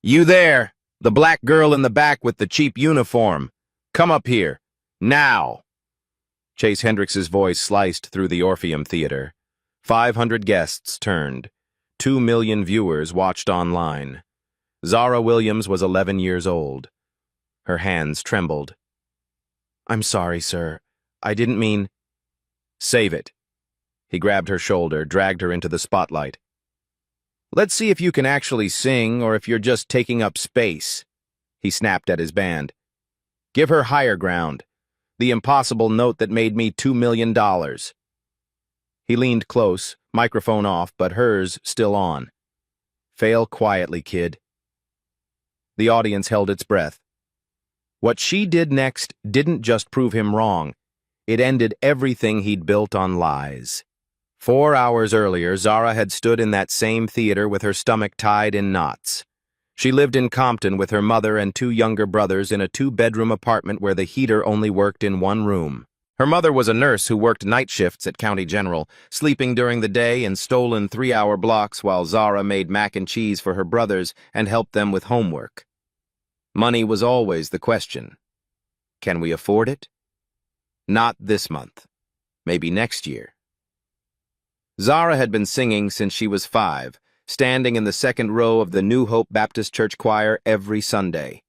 You there, the black girl in the back with the cheap uniform. Come up here. Now. Chase Hendricks's voice sliced through the Orpheum Theater. 500 guests turned. 2 million viewers watched online. Zara Williams was 11 years old. Her hands trembled. I'm sorry, sir. I didn't mean... Save it. He grabbed her shoulder, dragged her into the spotlight. Let's see if you can actually sing or if you're just taking up space. He snapped at his band. Give her higher ground. The impossible note that made me $2 million. He leaned close, microphone off, but hers still on. Fail quietly, kid. The audience held its breath. What she did next didn't just prove him wrong. It ended everything he'd built on lies. 4 hours earlier, Zara had stood in that same theater with her stomach tied in knots. She lived in Compton with her mother and 2 younger brothers in a 2-bedroom apartment where the heater only worked in 1 room. Her mother was a nurse who worked night shifts at County General, sleeping during the day in stolen 3-hour blocks while Zara made mac and cheese for her brothers and helped them with homework. Money was always the question. Can we afford it? Not this month. Maybe next year. Zara had been singing since she was 5, standing in the second row of the New Hope Baptist Church choir every Sunday.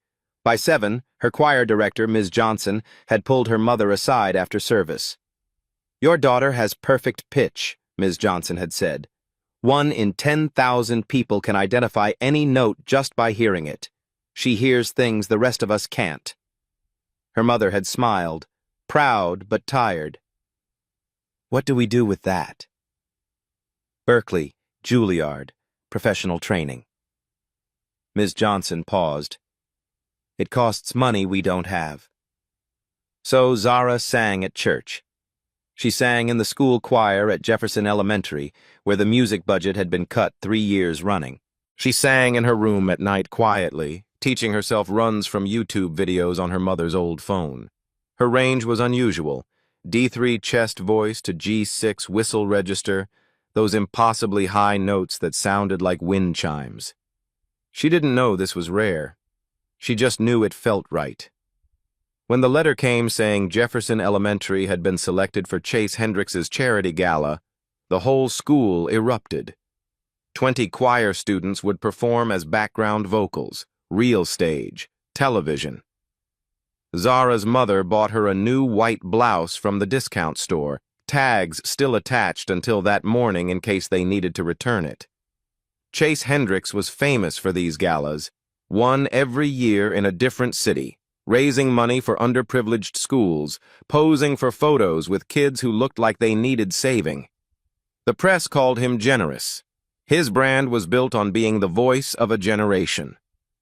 By 7, her choir director, Ms. Johnson, had pulled her mother aside after service. Your daughter has perfect pitch, Ms. Johnson had said. 1 in 10,000 people can identify any note just by hearing it. She hears things the rest of us can't. Her mother had smiled, proud but tired. What do we do with that? Berkeley, Juilliard, professional training. Ms. Johnson paused. It costs money we don't have. So Zara sang at church. She sang in the school choir at Jefferson Elementary, where the music budget had been cut 3 years running. She sang in her room at night quietly, teaching herself runs from YouTube videos on her mother's old phone. Her range was unusual. D3 chest voice to G6 whistle register, those impossibly high notes that sounded like wind chimes. She didn't know this was rare. She just knew it felt right. When the letter came saying Jefferson Elementary had been selected for Chase Hendricks's charity gala, the whole school erupted. 20 choir students would perform as background vocals, real stage, television. Zara's mother bought her a new white blouse from the discount store, tags still attached until that morning in case they needed to return it. Chase Hendricks was famous for these galas, one every year in a different city, raising money for underprivileged schools, posing for photos with kids who looked like they needed saving. The press called him generous. His brand was built on being the voice of a generation.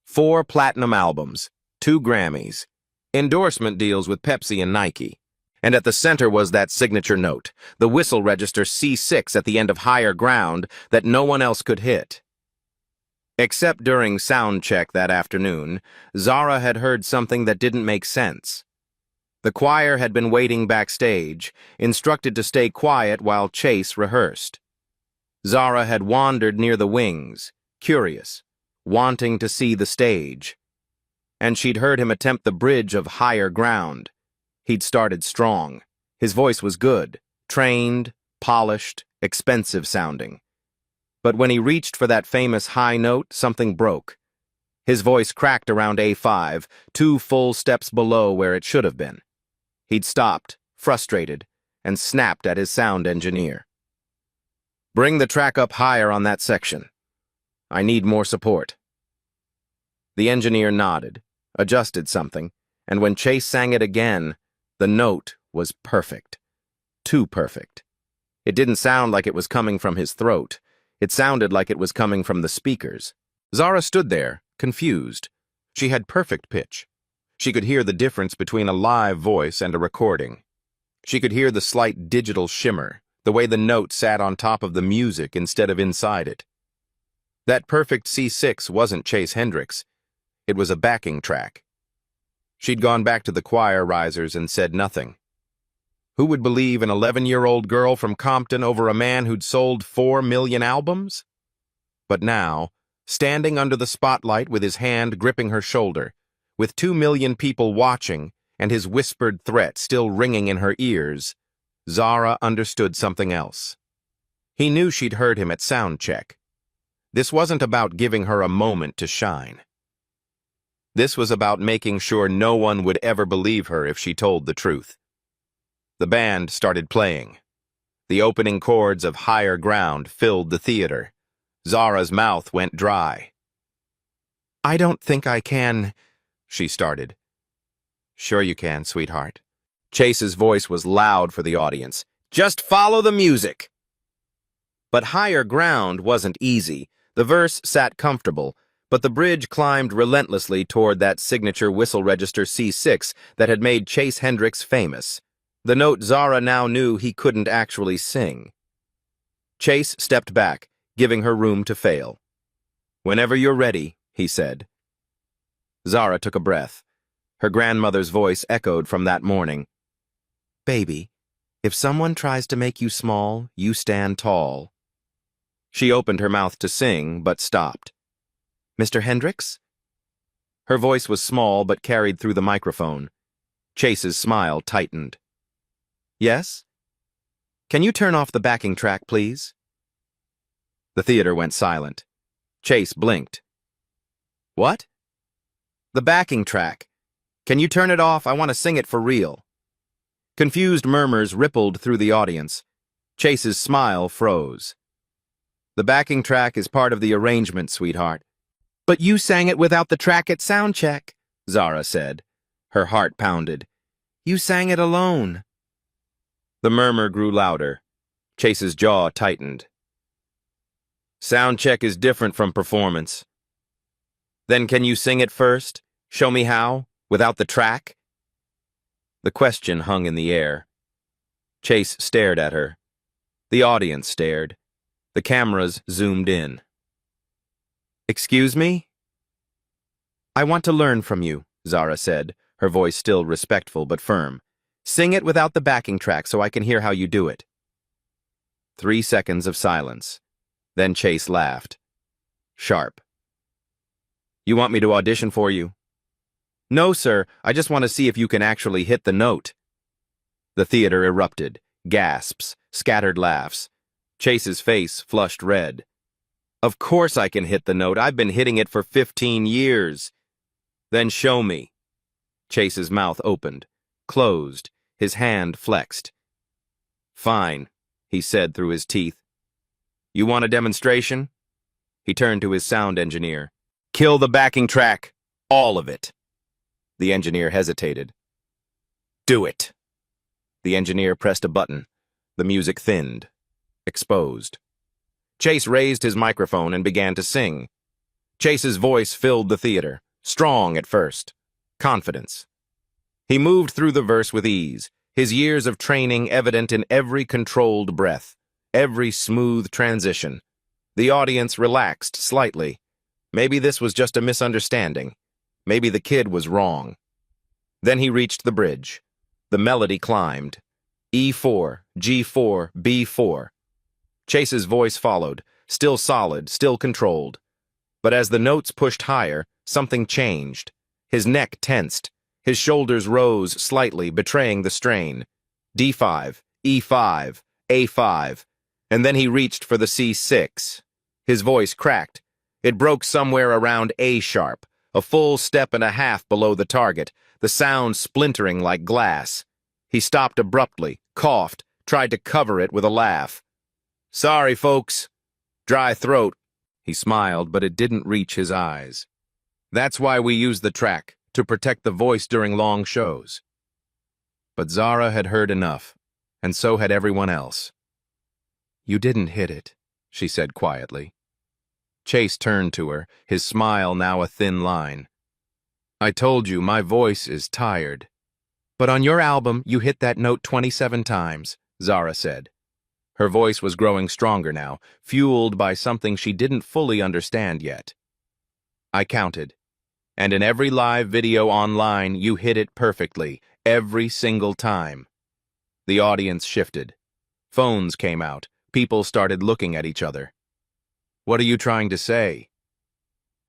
4 platinum albums, 2 Grammys, endorsement deals with Pepsi and Nike. And at the center was that signature note, the whistle register C6 at the end of higher ground that no one else could hit. Except during sound check that afternoon, Zara had heard something that didn't make sense. The choir had been waiting backstage, instructed to stay quiet while Chase rehearsed. Zara had wandered near the wings, curious, wanting to see the stage. And she'd heard him attempt the bridge of higher ground. He'd started strong. His voice was good, trained, polished, expensive sounding. But when he reached for that famous high note, something broke. His voice cracked around A5, 2 full steps below where it should have been. He'd stopped, frustrated, and snapped at his sound engineer. Bring the track up higher on that section. I need more support. The engineer nodded, adjusted something, and when Chase sang it again, the note was perfect. Too perfect. It didn't sound like it was coming from his throat. It sounded like it was coming from the speakers. Zara stood there, confused. She had perfect pitch. She could hear the difference between a live voice and a recording. She could hear the slight digital shimmer, the way the note sat on top of the music instead of inside it. That perfect C6 wasn't Chase Hendricks. It was a backing track. She'd gone back to the choir risers and said nothing. Who would believe an 11-year-old girl from Compton over a man who'd sold 4 million albums? But now, Standing under the spotlight with his hand gripping her shoulder, with 2 million people watching and his whispered threat still ringing in her ears, Zara understood something else. He knew she'd heard him at sound check. This wasn't about giving her a moment to shine. This was about making sure no one would ever believe her if she told the truth. The band started playing. The opening chords of Higher Ground filled the theater. Zara's mouth went dry. "I don't think I can," she started. "Sure you can, sweetheart." Chase's voice was loud for the audience. "Just follow the music." But Higher Ground wasn't easy. The verse sat comfortable, but the bridge climbed relentlessly toward that signature whistle register C6 that had made Chase Hendricks famous. The note Zara now knew he couldn't actually sing. Chase stepped back, giving her room to fail. "Whenever you're ready," he said. Zara took a breath. Her grandmother's voice echoed from that morning. "Baby, if someone tries to make you small, you stand tall." She opened her mouth to sing, but stopped. "Mr. Hendricks?" Her voice was small but carried through the microphone. Chase's smile tightened. "Yes? Can you turn off the backing track, please?" The theater went silent. Chase blinked. "What?" "The backing track. Can you turn it off? I want to sing it for real." Confused murmurs rippled through the audience. Chase's smile froze. "The backing track is part of the arrangement, sweetheart." "But you sang it without the track at sound check," Zara said. Her heart pounded. "You sang it alone." The murmur grew louder. Chase's jaw tightened. "Sound check is different from performance." "Then can you sing it first? Show me how, without the track?" The question hung in the air. Chase stared at her. The audience stared. The cameras zoomed in. "Excuse me?" "I want to learn from you," Zara said, her voice still respectful but firm. "Sing it without the backing track so I can hear how you do it." 3 seconds of silence. Then Chase laughed. Sharp. "You want me to audition for you?" "No, sir. I just want to see if you can actually hit the note." The theater erupted. Gasps, scattered laughs. Chase's face flushed red. "Of course I can hit the note. I've been hitting it for 15 years. "Then show me." Chase's mouth opened, closed, his hand flexed. "Fine," he said through his teeth. "You want a demonstration?" He turned to his sound engineer. "Kill the backing track. All of it." The engineer hesitated. "Do it." The engineer pressed a button. The music thinned. Exposed. Chase raised his microphone and began to sing. Chase's voice filled the theater, strong at first. Confidence. He moved through the verse with ease, his years of training evident in every controlled breath, every smooth transition. The audience relaxed slightly. Maybe this was just a misunderstanding. Maybe the kid was wrong. Then he reached the bridge. The melody climbed. E4, G4, B4. Chase's voice followed, still solid, still controlled. But as the notes pushed higher, something changed. His neck tensed. His shoulders rose slightly, betraying the strain. D5, E5, A5. And then he reached for the C6. His voice cracked. It broke somewhere around A sharp, a full step and a half below the target, the sound splintering like glass. He stopped abruptly, coughed, tried to cover it with a laugh. "Sorry, folks. Dry throat." He smiled, but it didn't reach his eyes. "That's why we use the track, to protect the voice during long shows." But Zara had heard enough, and so had everyone else. "You didn't hit it," she said quietly. Chase turned to her, his smile now a thin line. "I told you my voice is tired." "But on your album, you hit that note 27 times, Zara said. Her voice was growing stronger now, fueled by something she didn't fully understand yet. "I counted. And in every live video online, you hit it perfectly, every single time." The audience shifted. Phones came out. People started looking at each other. "What are you trying to say?"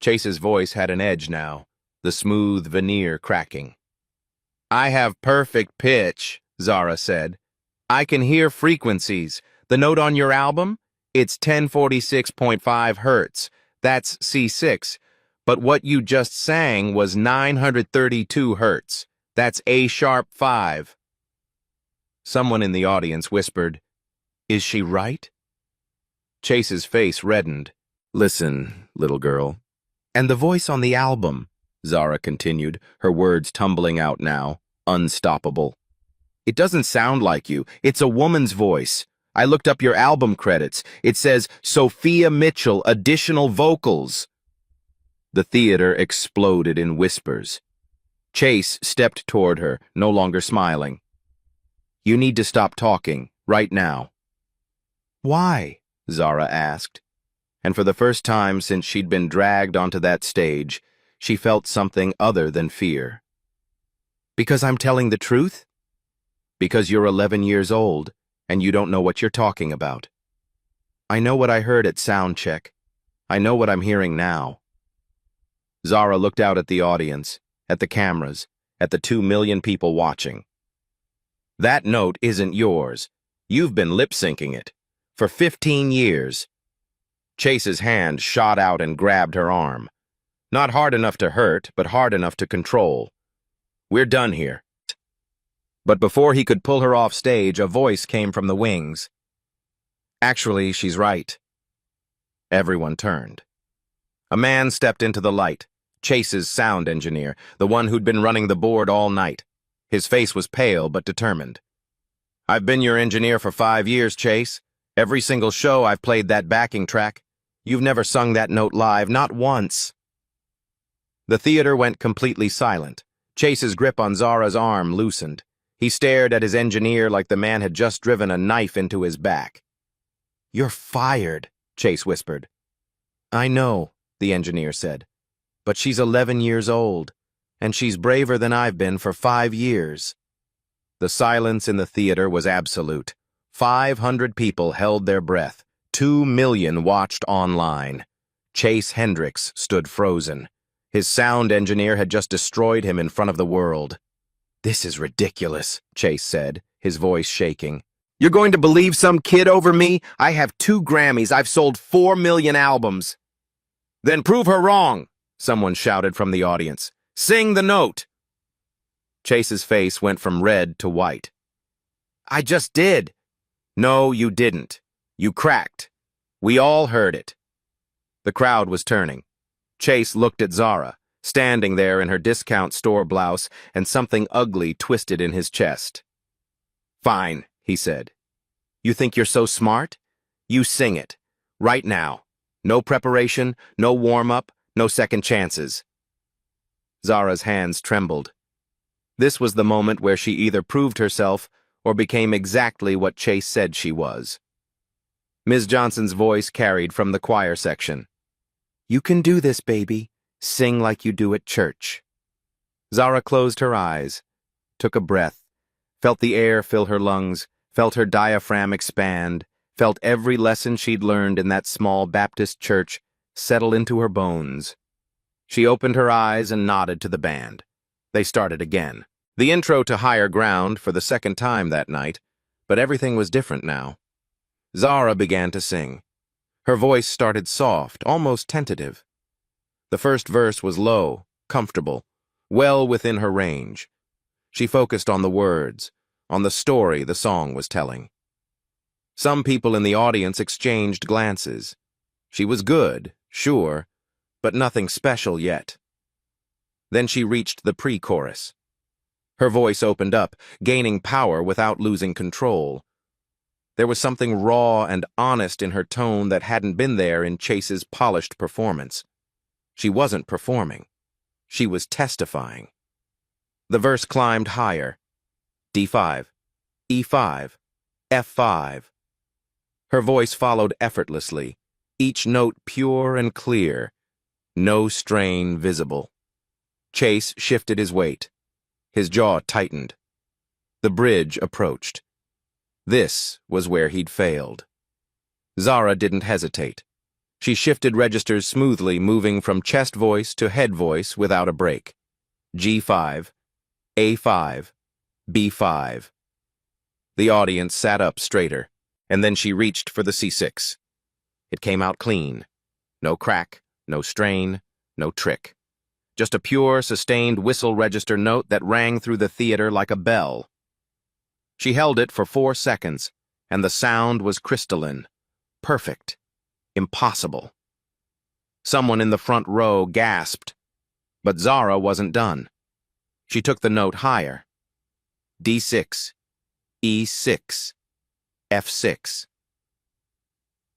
Chase's voice had an edge now, the smooth veneer cracking. I have perfect pitch, Zara said. I can hear frequencies. The note on your album? It's 1046.5 hertz. That's C6. But what you just sang was 932 hertz. That's A-sharp 5. Someone in the audience whispered, Is she right? Chase's face reddened. Listen, little girl. And the voice on the album, Zara continued, her words tumbling out now, unstoppable. It doesn't sound like you. It's a woman's voice. I looked up your album credits. It says, Sophia Mitchell, additional vocals. The theater exploded in whispers. Chase stepped toward her, no longer smiling. You need to stop talking, right now. Why? Zara asked. And for the first time since she'd been dragged onto that stage, she felt something other than fear. Because I'm telling the truth? Because you're 11 years old, and you don't know what you're talking about. I know what I heard at sound check. I know what I'm hearing now. Zara looked out at the audience, at the cameras, at the 2 million people watching. That note isn't yours. You've been lip-syncing it. For 15 years. Chase's hand shot out and grabbed her arm. Not hard enough to hurt, but hard enough to control. We're done here. But before he could pull her off stage, a voice came from the wings. Actually, she's right. Everyone turned. A man stepped into the light, Chase's sound engineer, the one who'd been running the board all night. His face was pale but determined. I've been your engineer for 5 years, Chase. Every single show I've played that backing track. You've never sung that note live, not once. The theater went completely silent. Chase's grip on Zara's arm loosened. He stared at his engineer like the man had just driven a knife into his back. You're fired, Chase whispered. I know, the engineer said. But she's 11 years old, and she's braver than I've been for 5 years. The silence in the theater was absolute. 500 people held their breath. 2 million watched online. Chase Hendricks stood frozen. His sound engineer had just destroyed him in front of the world. This is ridiculous, Chase said, his voice shaking. You're going to believe some kid over me? I have 2 Grammys. I've sold 4 million albums. Then prove her wrong, someone shouted from the audience. Sing the note. Chase's face went from red to white. I just did. No, you didn't. You cracked. We all heard it. The crowd was turning. Chase looked at Zara, standing there in her discount store blouse and something ugly twisted in his chest. Fine, he said. You think you're so smart? You sing it. Right now. No preparation, no warm-up, no second chances. Zara's hands trembled. This was the moment where she either proved herself or became exactly what Chase said she was. Ms. Johnson's voice carried from the choir section. You can do this, baby. Sing like you do at church. Zara closed her eyes, took a breath, felt the air fill her lungs, felt her diaphragm expand, felt every lesson she'd learned in that small Baptist church settle into her bones. She opened her eyes and nodded to the band. They started again. The intro to Higher Ground for the second time that night, but everything was different now. Zara began to sing. Her voice started soft, almost tentative. The first verse was low, comfortable, well within her range. She focused on the words, on the story the song was telling. Some people in the audience exchanged glances. She was good, sure, but nothing special yet. Then she reached the pre-chorus. Her voice opened up, gaining power without losing control. There was something raw and honest in her tone that hadn't been there in Chase's polished performance. She wasn't performing. She was testifying. The verse climbed higher. D5, E5, F5. Her voice followed effortlessly, each note pure and clear, no strain visible. Chase shifted his weight. His jaw tightened. The bridge approached. This was where he'd failed. Zara didn't hesitate. She shifted registers smoothly, moving from chest voice to head voice without a break. G5, A5, B5. The audience sat up straighter, and then she reached for the C6. It came out clean. No crack, no strain, no trick. Just a pure, sustained whistle register note that rang through the theater like a bell. She held it for 4 seconds, and the sound was crystalline. Perfect. Impossible. Someone in the front row gasped, but Zara wasn't done. She took the note higher. D6, E6, F6.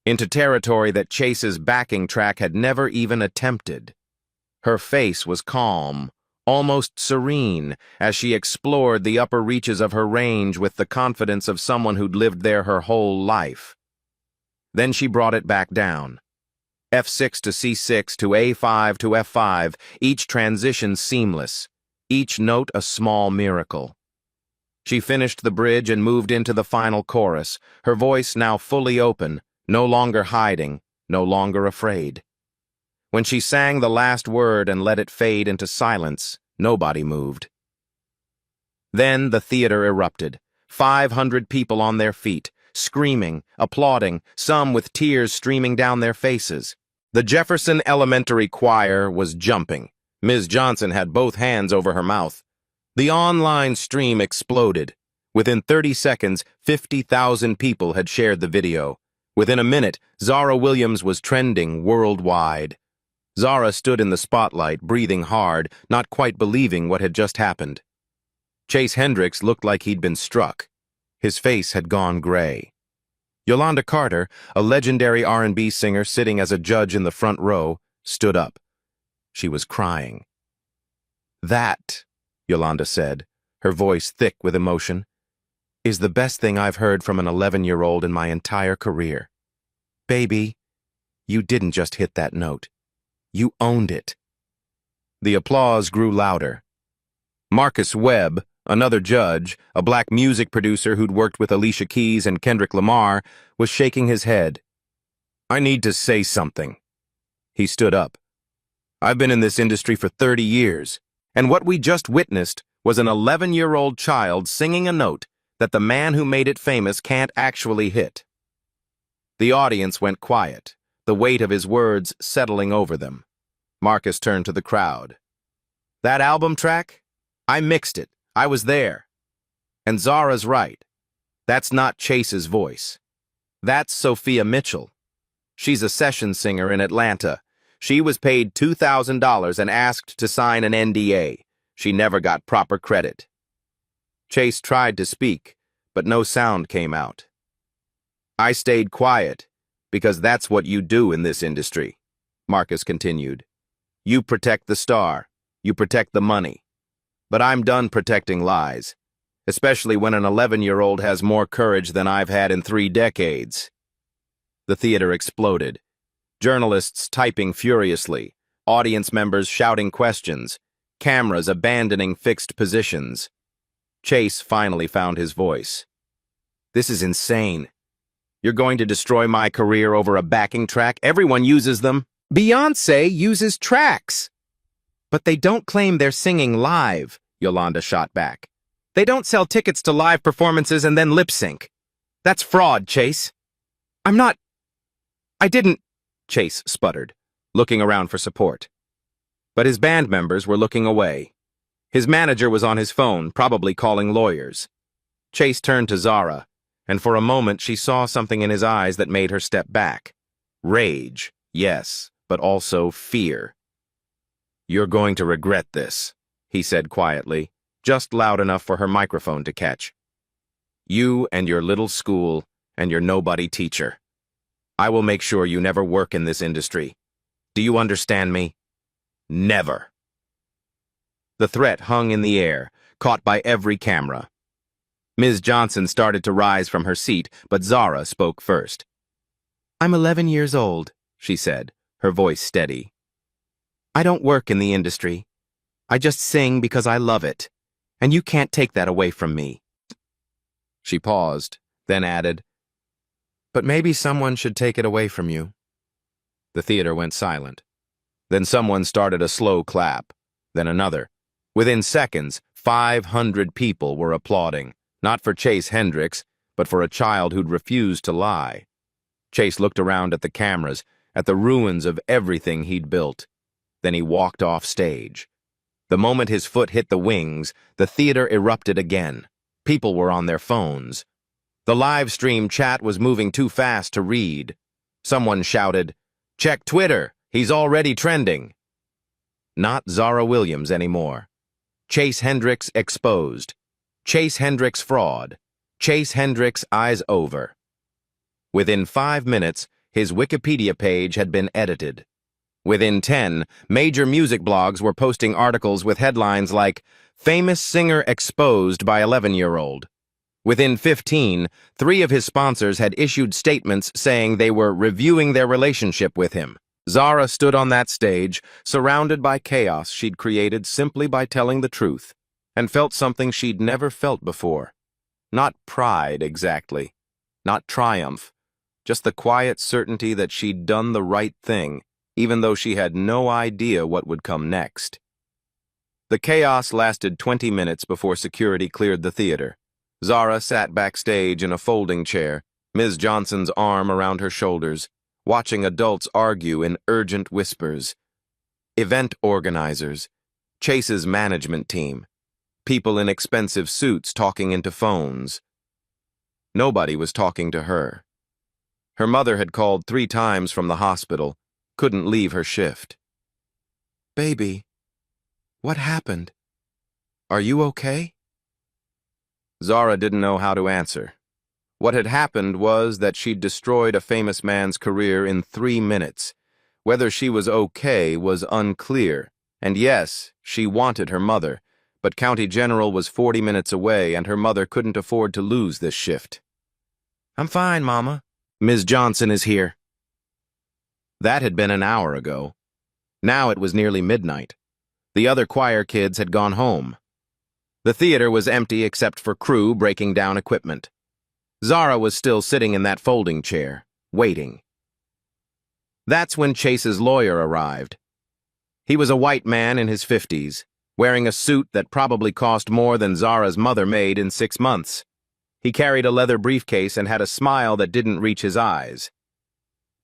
Into territory that Chase's backing track had never even attempted. Her face was calm, almost serene, as she explored the upper reaches of her range with the confidence of someone who'd lived there her whole life. Then she brought it back down. F6 to C6 to A5 to F5, each transition seamless, each note a small miracle. She finished the bridge and moved into the final chorus, her voice now fully open, no longer hiding, no longer afraid. When she sang the last word and let it fade into silence, nobody moved. Then the theater erupted, 500 people on their feet, screaming, applauding, some with tears streaming down their faces. The Jefferson Elementary Choir was jumping. Ms. Johnson had both hands over her mouth. The online stream exploded. Within 30 seconds, 50,000 people had shared the video. Within a minute, Zara Williams was trending worldwide. Zara stood in the spotlight, breathing hard, not quite believing what had just happened. Chase Hendricks looked like he'd been struck. His face had gone gray. Yolanda Carter, a legendary R&B singer sitting as a judge in the front row, stood up. She was crying. "That," Yolanda said, her voice thick with emotion, "is the best thing I've heard from an 11-year-old in my entire career. Baby, you didn't just hit that note. You owned it." The applause grew louder. Marcus Webb, another judge, a black music producer who'd worked with Alicia Keys and Kendrick Lamar, was shaking his head. "I need to say something." He stood up. "I've been in this industry for 30 years, and what we just witnessed was an 11-year-old child singing a note that the man who made it famous can't actually hit." The audience went quiet, the weight of his words settling over them. Marcus turned to the crowd. "That album track? I mixed it. I was there. And Zara's right. That's not Chase's voice. That's Sophia Mitchell. She's a session singer in Atlanta. She was paid $2,000 and asked to sign an NDA. She never got proper credit." Chase tried to speak, but no sound came out. "I stayed quiet, because that's what you do in this industry," Marcus continued. "You protect the star. You protect the money. But I'm done protecting lies, especially when an 11-year-old has more courage than I've had in 3 decades. The theater exploded. Journalists typing furiously, audience members shouting questions, cameras abandoning fixed positions. Chase finally found his voice. "This is insane. You're going to destroy my career over a backing track? Everyone uses them. Beyoncé uses tracks." "But they don't claim they're singing live," Yolanda shot back. "They don't sell tickets to live performances and then lip sync. That's fraud, Chase." I didn't," Chase sputtered, looking around for support. But his band members were looking away. His manager was on his phone, probably calling lawyers. Chase turned to Zara, and for a moment she saw something in his eyes that made her step back. Rage, yes, but also fear. "You're going to regret this," he said quietly, just loud enough for her microphone to catch. "You and your little school and your nobody teacher. I will make sure you never work in this industry. Do you understand me? Never." The threat hung in the air, caught by every camera. Ms. Johnson started to rise from her seat, but Zara spoke first. "I'm 11 years old," she said, her voice steady. "I don't work in the industry. I just sing because I love it, and you can't take that away from me." She paused, then added, "But maybe someone should take it away from you." The theater went silent. Then someone started a slow clap, then another. Within seconds, 500 people were applauding, not for Chase Hendricks, but for a child who'd refused to lie. Chase looked around at the cameras, at the ruins of everything he'd built. Then he walked off stage. The moment his foot hit the wings, the theater erupted again. People were on their phones. The live stream chat was moving too fast to read. Someone shouted, "Check Twitter, he's already trending." Not Zara Williams anymore. Chase Hendricks exposed. Chase Hendricks fraud. Chase Hendricks eyes over. Within 5 minutes, his Wikipedia page had been edited. Within 10, major music blogs were posting articles with headlines like, "Famous singer exposed by 11-year-old." Within 15, 3 of his sponsors had issued statements saying they were reviewing their relationship with him. Zara stood on that stage, surrounded by chaos she'd created simply by telling the truth, and felt something she'd never felt before. Not pride, exactly. Not triumph. Just the quiet certainty that she'd done the right thing, even though she had no idea what would come next. The chaos lasted 20 minutes before security cleared the theater. Zara sat backstage in a folding chair, Ms. Johnson's arm around her shoulders, watching adults argue in urgent whispers. Event organizers, Chase's management team, people in expensive suits talking into phones. Nobody was talking to her. Her mother had called 3 times from the hospital, couldn't leave her shift. "Baby, what happened? Are you okay?" Zara didn't know how to answer. What had happened was that she'd destroyed a famous man's career in 3 minutes. Whether she was okay was unclear, and yes, she wanted her mother, but County General was 40 minutes away and her mother couldn't afford to lose this shift. "I'm fine, Mama. Ms. Johnson is here." That had been an hour ago. Now it was nearly midnight. The other choir kids had gone home. The theater was empty except for crew breaking down equipment. Zara was still sitting in that folding chair, waiting. That's when Chase's lawyer arrived. He was a white man in his 50s, wearing a suit that probably cost more than Zara's mother made in 6 months. He carried a leather briefcase and had a smile that didn't reach his eyes.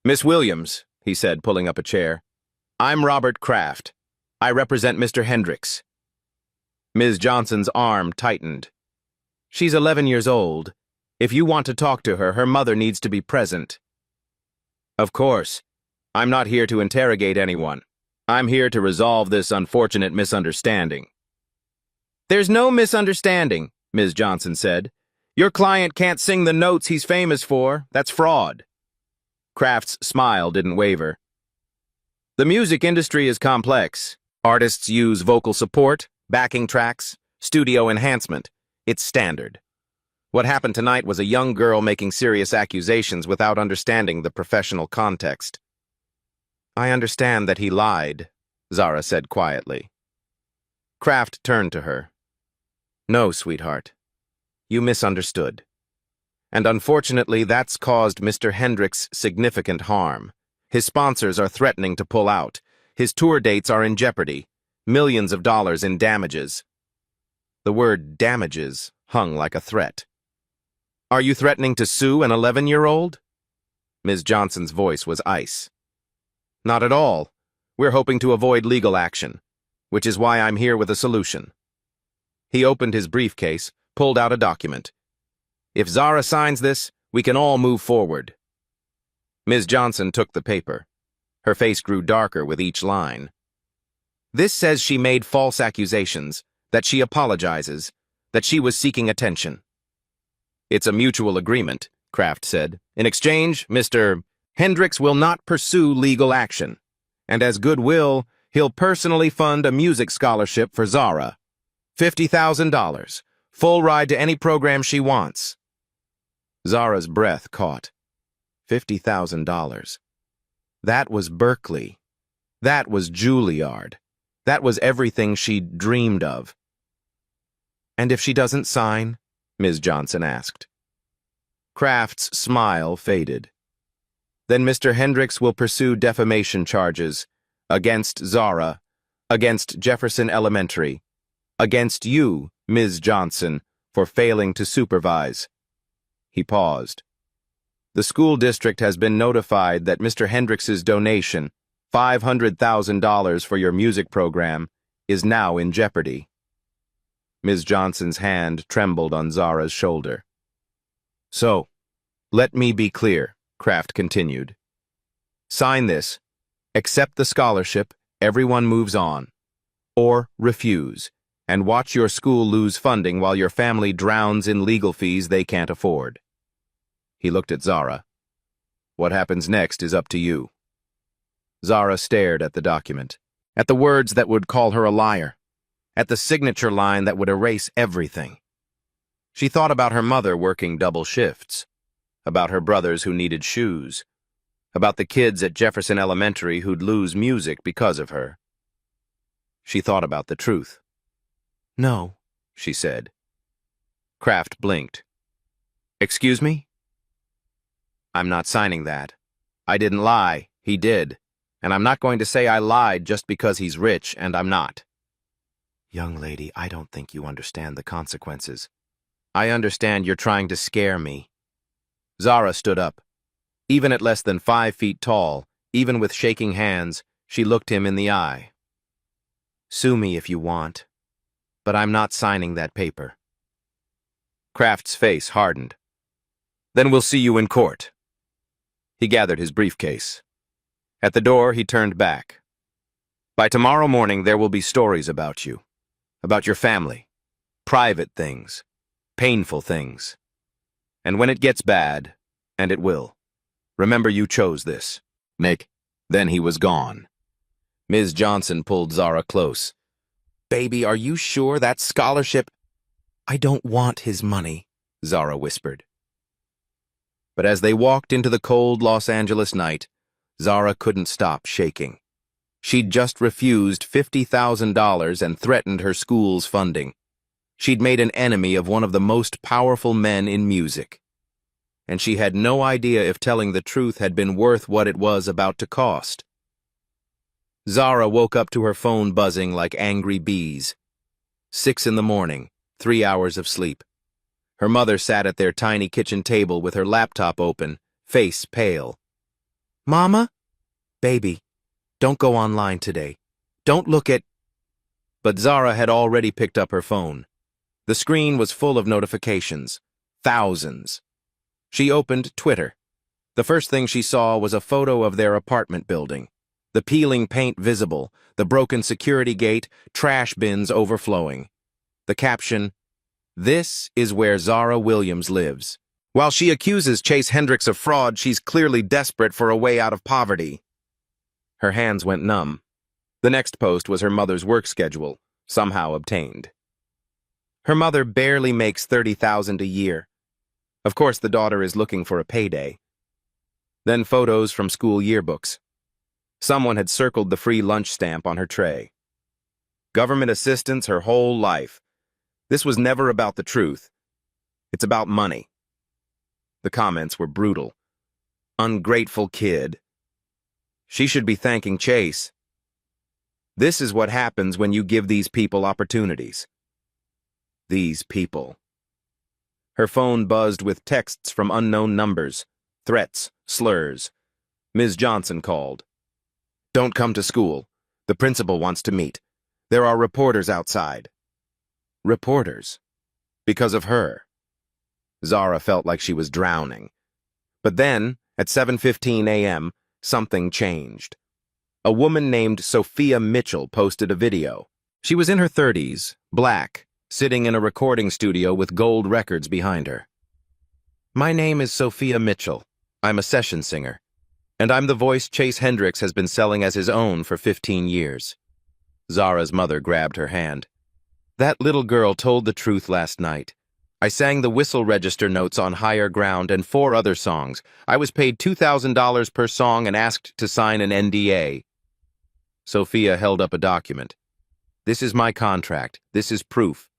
"Miss Williams," he said, pulling up a chair. "I'm Robert Kraft. I represent Mr. Hendricks." Ms. Johnson's arm tightened. "She's 11 years old. If you want to talk to her, her mother needs to be present." "Of course. I'm not here to interrogate anyone. I'm here to resolve this unfortunate misunderstanding." "There's no misunderstanding," Ms. Johnson said. "Your client can't sing the notes he's famous for. That's fraud." Kraft's smile didn't waver. "The music industry is complex. Artists use vocal support, backing tracks, studio enhancement. It's standard. What happened tonight was a young girl making serious accusations without understanding the professional context." "I understand that he lied," Zara said quietly. Kraft turned to her. "No, sweetheart. You misunderstood. And unfortunately, that's caused Mr. Hendricks significant harm. His sponsors are threatening to pull out. His tour dates are in jeopardy. Millions of dollars in damages." The word damages hung like a threat. "Are you threatening to sue an 11-year-old? Ms. Johnson's voice was ice. "Not at all. We're hoping to avoid legal action, which is why I'm here with a solution." He opened his briefcase, pulled out a document. "If Zara signs this, we can all move forward." Ms. Johnson took the paper. Her face grew darker with each line. "This says she made false accusations, that she apologizes, that she was seeking attention." "It's a mutual agreement," Kraft said. "In exchange, Mr. Hendricks will not pursue legal action. And as goodwill, he'll personally fund a music scholarship for Zara. $50,000. Full ride to any program she wants." Zara's breath caught. $50,000. That was Berkeley. That was Juilliard. That was everything she'd dreamed of. "And if she doesn't sign?" Ms. Johnson asked. Kraft's smile faded. Then Mr. Hendricks will pursue defamation charges against Zara, against Jefferson Elementary, against you, Ms. Johnson, for failing to supervise." He paused. "The school district has been notified that Mr. Hendricks's donation, $500,000 for your music program, is now in jeopardy." Ms. Johnson's hand trembled on Zara's shoulder. "So, let me be clear," Kraft continued. "Sign this, accept the scholarship, everyone moves on, or refuse, and watch your school lose funding while your family drowns in legal fees they can't afford." He looked at Zara. "What happens next is up to you." Zara stared at the document, at the words that would call her a liar, at the signature line that would erase everything. She thought about her mother working double shifts, about her brothers who needed shoes, about the kids at Jefferson Elementary who'd lose music because of her. She thought about the truth. "No," she said. Kraft blinked. "Excuse me?" "I'm not signing that. I didn't lie, he did. And I'm not going to say I lied just because he's rich and I'm not." "Young lady, I don't think you understand the consequences." "I understand you're trying to scare me." Zara stood up. Even at less than 5 feet tall, even with shaking hands, she looked him in the eye. "Sue me if you want, but I'm not signing that paper." Kraft's face hardened. "Then we'll see you in court." He gathered his briefcase. At the door, he turned back. "By tomorrow morning, there will be stories about you, about your family, private things, painful things. And when it gets bad, and it will, remember you chose this." Nick. Then he was gone. Ms. Johnson pulled Zara close. "Baby, are you sure that scholarship—" "I don't want his money," Zara whispered. But as they walked into the cold Los Angeles night, Zara couldn't stop shaking. She'd just refused $50,000 and threatened her school's funding. She'd made an enemy of one of the most powerful men in music. And she had no idea if telling the truth had been worth what it was about to cost. Zara woke up to her phone buzzing like angry bees. 6 in the morning, 3 hours of sleep. Her mother sat at their tiny kitchen table with her laptop open, face pale. "Mama? Baby, don't go online today. Don't look at—" But Zara had already picked up her phone. The screen was full of notifications. Thousands. She opened Twitter. The first thing she saw was a photo of their apartment building. The peeling paint visible, the broken security gate, trash bins overflowing. The caption, "This is where Zara Williams lives. While she accuses Chase Hendricks of fraud, she's clearly desperate for a way out of poverty." Her hands went numb. The next post was her mother's work schedule, somehow obtained. Her mother barely makes $30,000 a year. Of course, the daughter is looking for a payday. Then photos from school yearbooks. Someone had circled the free lunch stamp on her tray. Government assistance her whole life. This was never about the truth. It's about money. The comments were brutal. "Ungrateful kid. She should be thanking Chase." This is what happens when you give these people opportunities. These people. Her phone buzzed with texts from unknown numbers, threats, slurs. Ms. Johnson called. "Don't come to school. The principal wants to meet. There are reporters outside." Reporters. Because of her. Zara felt like she was drowning. But then, at 7:15 a.m., something changed. A woman named Sophia Mitchell posted a video. She was in her 30s, black, sitting in a recording studio with gold records behind her. "My name is Sophia Mitchell. I'm a session singer. And I'm the voice Chase Hendricks has been selling as his own for 15 years. Zara's mother grabbed her hand. "That little girl told the truth last night. I sang the whistle register notes on Higher Ground and 4 other songs. I was paid $2,000 per song and asked to sign an NDA. Sophia held up a document. "This is my contract. This is proof.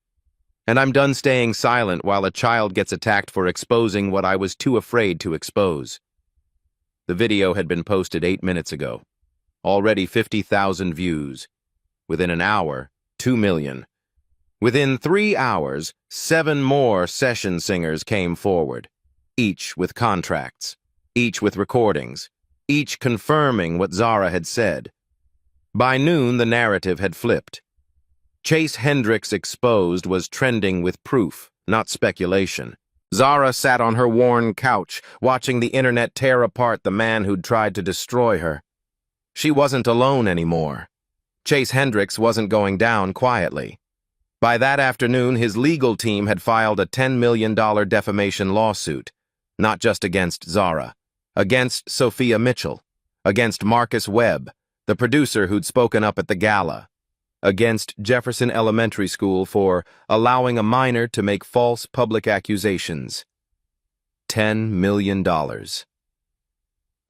And I'm done staying silent while a child gets attacked for exposing what I was too afraid to expose." The video had been posted 8 minutes ago. Already 50,000 views. Within an hour, 2 million. Within 3 hours, 7 more session singers came forward, each with contracts, each with recordings, each confirming what Zara had said. By noon, the narrative had flipped. Chase Hendricks Exposed was trending with proof, not speculation. Zara sat on her worn couch, watching the internet tear apart the man who'd tried to destroy her. She wasn't alone anymore. Chase Hendricks wasn't going down quietly. By that afternoon, his legal team had filed a $10 million defamation lawsuit, not just against Zara, against Sophia Mitchell, against Marcus Webb, the producer who'd spoken up at the gala, against Jefferson Elementary School for allowing a minor to make false public accusations. $10 million.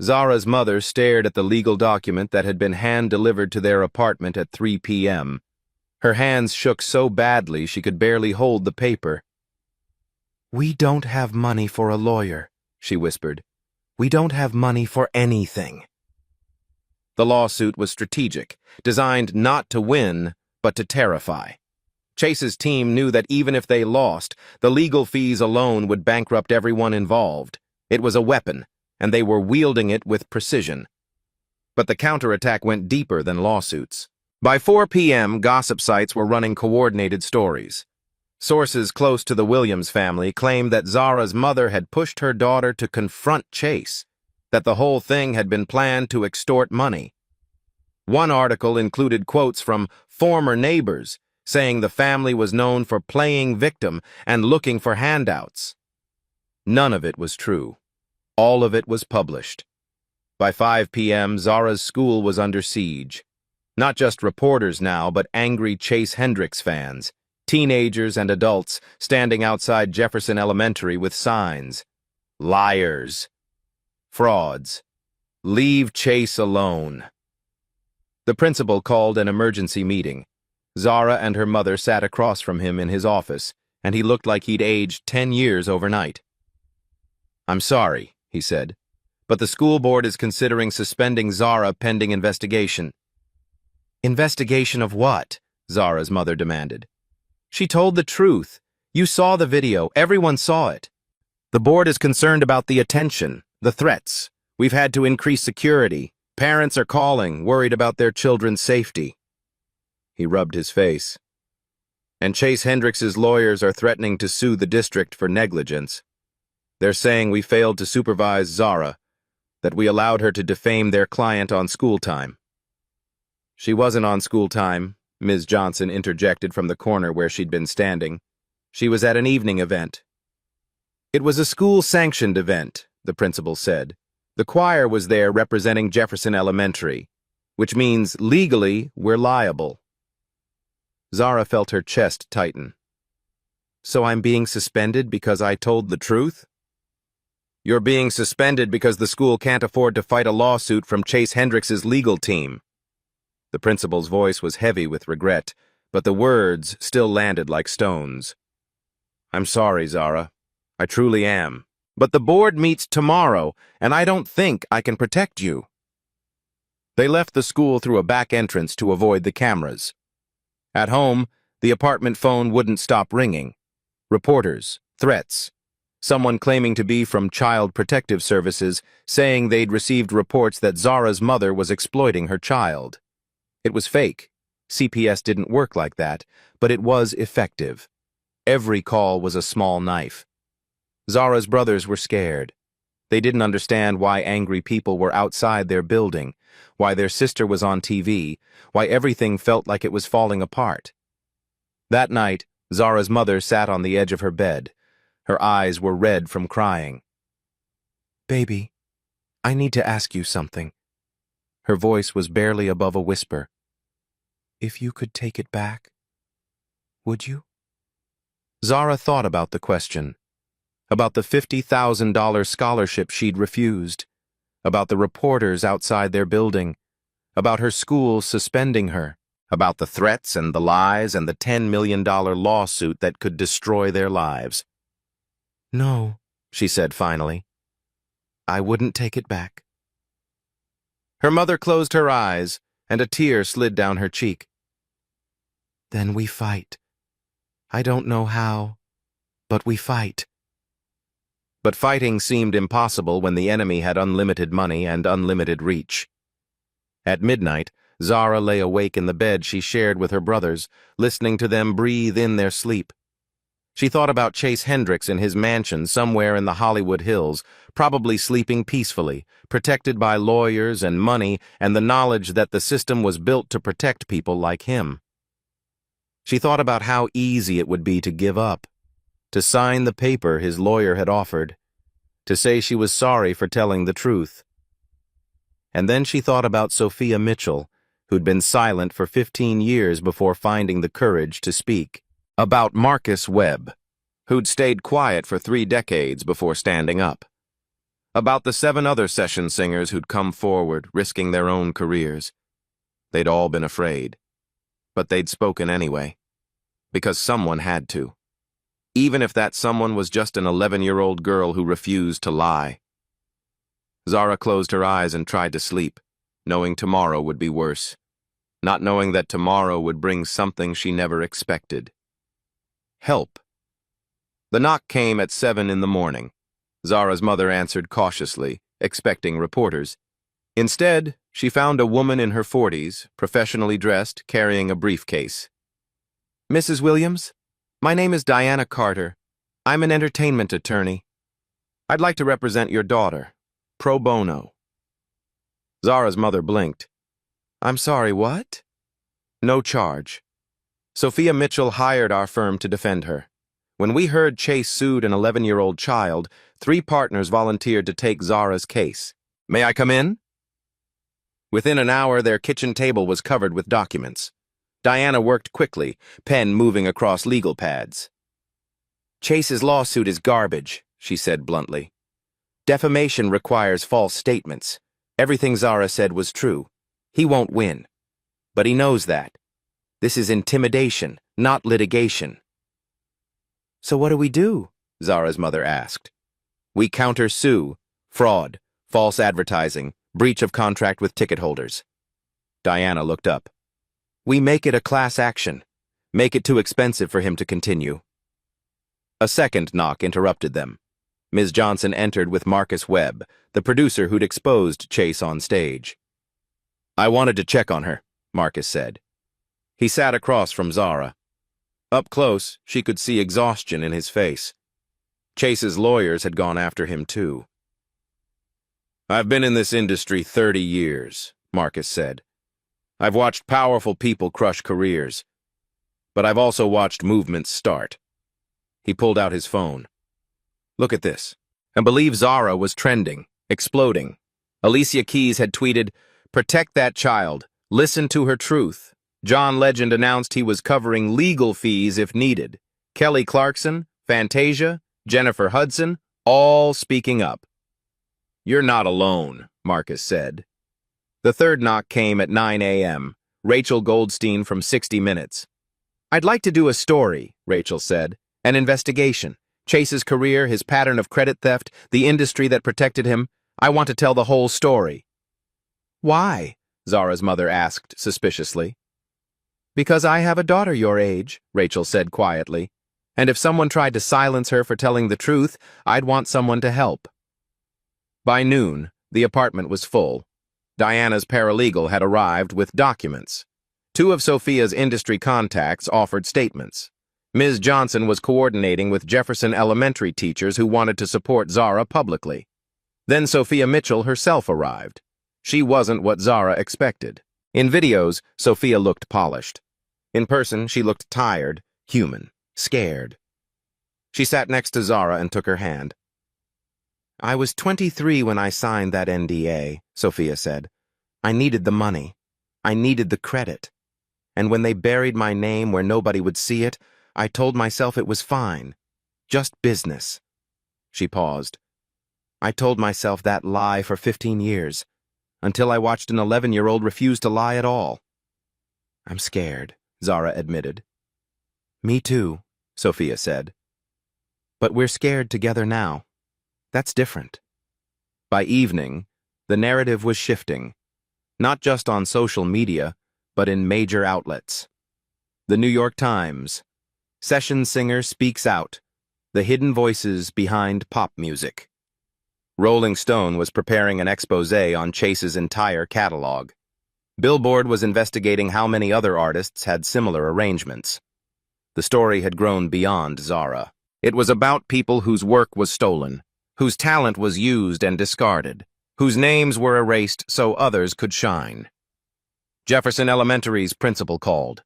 Zara's mother stared at the legal document that had been hand-delivered to their apartment at 3 p.m. Her hands shook so badly she could barely hold the paper. "We don't have money for a lawyer," she whispered. "We don't have money for anything." The lawsuit was strategic, designed not to win, but to terrify. Chase's team knew that even if they lost, the legal fees alone would bankrupt everyone involved. It was a weapon, and they were wielding it with precision. But the counterattack went deeper than lawsuits. By 4 p.m., gossip sites were running coordinated stories. Sources close to the Williams family claimed that Zara's mother had pushed her daughter to confront Chase, that the whole thing had been planned to extort money. One article included quotes from former neighbors saying the family was known for playing victim and looking for handouts. None of it was true. All of it was published. By 5 p.m., Zara's school was under siege. Not just reporters now, but angry Chase Hendricks fans, teenagers and adults standing outside Jefferson Elementary with signs. Liars. Frauds. Leave Chase alone. The principal called an emergency meeting. Zara and her mother sat across from him in his office, and he looked like he'd aged 10 years overnight. "I'm sorry," he said, "but the school board is considering suspending Zara pending investigation." "Investigation of what?" Zara's mother demanded. "She told the truth. You saw the video. Everyone saw it. The board is concerned about the attention, the threats. We've had to increase security. Parents are calling, worried about their children's safety." He rubbed his face. "And Chase Hendricks's lawyers are threatening to sue the district for negligence. They're saying we failed to supervise Zara, that we allowed her to defame their client on school time." "She wasn't on school time," Ms. Johnson interjected from the corner where she'd been standing. "She was at an evening event." "It was a school-sanctioned event," the principal said. "The choir was there representing Jefferson Elementary, which means legally we're liable." Zara felt her chest tighten. "So I'm being suspended because I told the truth?" "You're being suspended because the school can't afford to fight a lawsuit from Chase Hendricks's legal team." The principal's voice was heavy with regret, but the words still landed like stones. "I'm sorry, Zara. I truly am. But the board meets tomorrow, and I don't think I can protect you." They left the school through a back entrance to avoid the cameras. At home, the apartment phone wouldn't stop ringing. Reporters, threats. Someone claiming to be from Child Protective Services saying they'd received reports that Zara's mother was exploiting her child. It was fake. CPS didn't work like that, but it was effective. Every call was a small knife. Zara's brothers were scared. They didn't understand why angry people were outside their building, why their sister was on TV, why everything felt like it was falling apart. That night, Zara's mother sat on the edge of her bed. Her eyes were red from crying. "Baby, I need to ask you something." Her voice was barely above a whisper. "If you could take it back, would you?" Zara thought about the question. About the $50,000 scholarship she'd refused, about the reporters outside their building, about her school suspending her, about the threats and the lies and the $10 million lawsuit that could destroy their lives. "No," she said finally. "I wouldn't take it back." Her mother closed her eyes, and a tear slid down her cheek. "Then we fight. I don't know how, but we fight." But fighting seemed impossible when the enemy had unlimited money and unlimited reach. At midnight, Zara lay awake in the bed she shared with her brothers, listening to them breathe in their sleep. She thought about Chase Hendricks in his mansion somewhere in the Hollywood Hills, probably sleeping peacefully, protected by lawyers and money and the knowledge that the system was built to protect people like him. She thought about how easy it would be to give up, to sign the paper his lawyer had offered, to say she was sorry for telling the truth. And then she thought about Sophia Mitchell, who'd been silent for 15 years before finding the courage to speak. About Marcus Webb, who'd stayed quiet for 3 decades before standing up. About the 7 other session singers who'd come forward, risking their own careers. They'd all been afraid. But they'd spoken anyway. Because someone had to. Even if that someone was just an 11-year-old girl who refused to lie. Zara closed her eyes and tried to sleep, knowing tomorrow would be worse. Not knowing that tomorrow would bring something she never expected. Help. The knock came at 7 in the morning. Zara's mother answered cautiously, expecting reporters. Instead, she found a woman in her 40s, professionally dressed, carrying a briefcase. "Mrs. Williams, my name is Diana Carter. I'm an entertainment attorney. I'd like to represent your daughter, pro bono." Zara's mother blinked. "I'm sorry, what?" "No charge. Sophia Mitchell hired our firm to defend her. When we heard Chase sued an 11-year-old child, 3 partners volunteered to take Zara's case. May I come in?" Within an hour, their kitchen table was covered with documents. Diana worked quickly, pen moving across legal pads. "Chase's lawsuit is garbage," she said bluntly. "Defamation requires false statements. Everything Zara said was true. He won't win. But he knows that. This is intimidation, not litigation." "So what do we do?" Zara's mother asked. "We counter-sue, fraud, false advertising, breach of contract with ticket holders." Diana looked up. "We make it a class action. Make it too expensive for him to continue." A second knock interrupted them. Ms. Johnson entered with Marcus Webb, the producer who'd exposed Chase on stage. "I wanted to check on her," Marcus said. He sat across from Zara. Up close, she could see exhaustion in his face. Chase's lawyers had gone after him too. "I've been in this industry 30 years, Marcus said. "I've watched powerful people crush careers. But I've also watched movements start." He pulled out his phone. "Look at this." And believe Zara was trending, exploding. Alicia Keys had tweeted, "Protect that child. Listen to her truth." John Legend announced he was covering legal fees if needed. Kelly Clarkson, Fantasia, Jennifer Hudson, all speaking up. "You're not alone," Marcus said. The third knock came at 9 a.m. Rachel Goldstein from 60 Minutes. "I'd like to do a story," Rachel said. "An investigation. Chase's career, his pattern of credit theft, the industry that protected him. I want to tell the whole story." "Why?" Zara's mother asked suspiciously. "Because I have a daughter your age," Rachel said quietly. "And if someone tried to silence her for telling the truth, I'd want someone to help." By noon, the apartment was full. Diana's paralegal had arrived with documents. 2 of Sophia's industry contacts offered statements. Ms. Johnson was coordinating with Jefferson Elementary teachers who wanted to support Zara publicly. Then Sophia Mitchell herself arrived. She wasn't what Zara expected. In videos, Sophia looked polished. In person, she looked tired, human, scared. She sat next to Zara and took her hand. "I was 23 when I signed that NDA," Sophia said. "I needed the money. I needed the credit. And when they buried my name where nobody would see it, I told myself it was fine. Just business." She paused. "I told myself that lie for 15 years, until I watched an 11-year-old refuse to lie at all." "I'm scared," Zara admitted. "Me too," Sophia said. "But we're scared together now. That's different." By evening, the narrative was shifting. not just on social media, but in major outlets. The New York Times. Session singer speaks out. The hidden voices behind pop music. Rolling Stone was preparing an expose on Chase's entire catalog. Billboard was investigating how many other artists had similar arrangements. The story had grown beyond Zara. It was about people whose work was stolen, whose talent was used and discarded, whose names were erased so others could shine. Jefferson Elementary's principal called.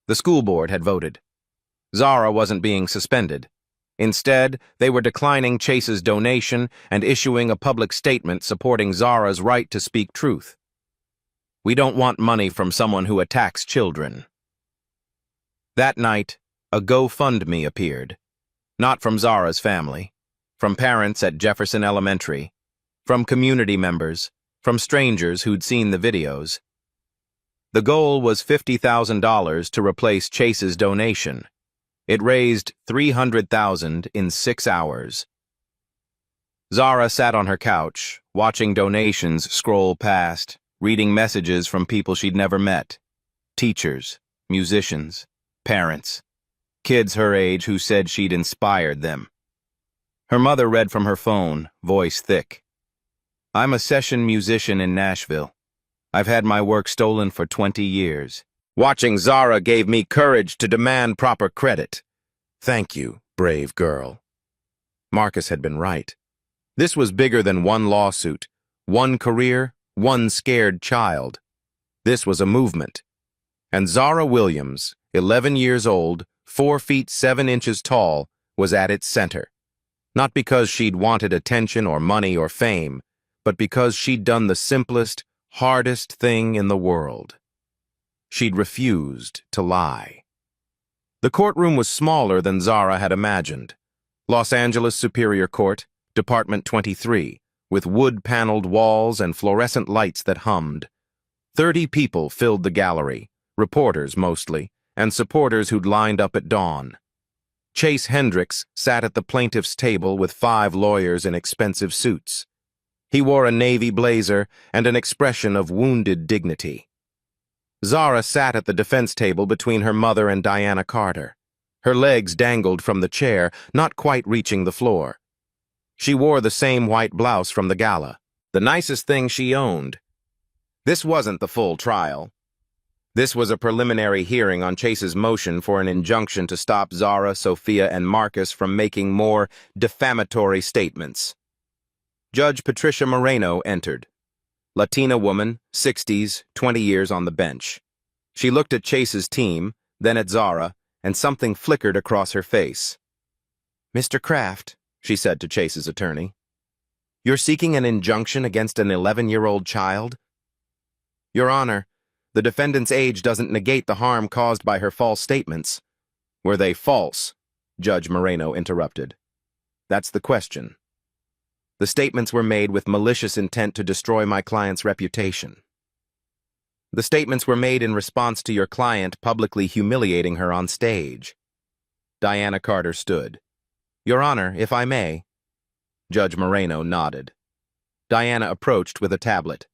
The school board had voted. Zara wasn't being suspended. Instead, they were declining Chase's donation and issuing a public statement supporting Zara's right to speak truth. "We don't want money from someone who attacks children." That night, a GoFundMe appeared. Not from Zara's family, from parents at Jefferson Elementary, from community members, from strangers who'd seen the videos. The goal was $50,000 to replace Chase's donation. It raised $300,000 in 6 hours. Zara sat on her couch, watching donations scroll past, reading messages from people she'd never met. Teachers, musicians, parents, kids her age who said she'd inspired them. Her mother read from her phone, voice thick. "I'm a session musician in Nashville. I've had my work stolen for 20 years. Watching Zara gave me courage to demand proper credit. Thank you, brave girl." Marcus had been right. This was bigger than one lawsuit, one career, one scared child. This was a movement. And Zara Williams, 11 years old, 4 feet 7 inches tall, was at its center. Not because she'd wanted attention or money or fame, but because she'd done the simplest, hardest thing in the world. She'd refused to lie. The courtroom was smaller than Zara had imagined. Los Angeles Superior Court, Department 23, with wood-paneled walls and fluorescent lights that hummed. 30 people filled the gallery, reporters mostly, and supporters who'd lined up at dawn. Chase Hendricks sat at the plaintiff's table with 5 lawyers in expensive suits. He wore a navy blazer and an expression of wounded dignity. Zara sat at the defense table between her mother and Diana Carter. Her legs dangled from the chair, not quite reaching the floor. She wore the same white blouse from the gala, the nicest thing she owned. This wasn't the full trial. This was a preliminary hearing on Chase's motion for an injunction to stop Zara, Sophia, and Marcus from making more defamatory statements. Judge Patricia Moreno entered. Latina woman, 60s, 20 years on the bench. She looked at Chase's team, then at Zara, and something flickered across her face. "Mr. Kraft," she said to Chase's attorney, "you're seeking an injunction against an 11-year-old child?" "Your Honor, the defendant's age doesn't negate the harm caused by her false statements." "Were they false?" Judge Moreno interrupted. "That's the question." "The statements were made with malicious intent to destroy my client's reputation." "The statements were made in response to your client publicly humiliating her on stage." Diana Carter stood. "Your Honor, if I may." Judge Moreno nodded. Diana approached with a tablet.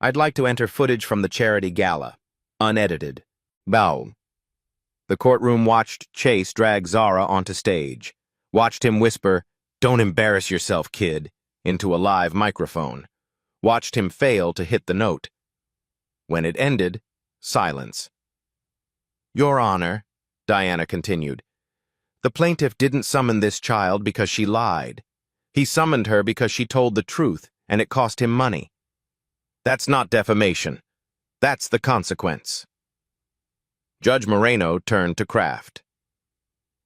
"I'd like to enter footage from the charity gala, unedited." Bow. The courtroom watched Chase drag Zara onto stage, watched him whisper, "Don't embarrass yourself, kid," into a live microphone, watched him fail to hit the note. When it ended, silence. "Your Honor," Diana continued, "the plaintiff didn't summon this child because she lied. He summoned her because she told the truth, and it cost him money. That's not defamation. That's the consequence." Judge Moreno turned to Kraft.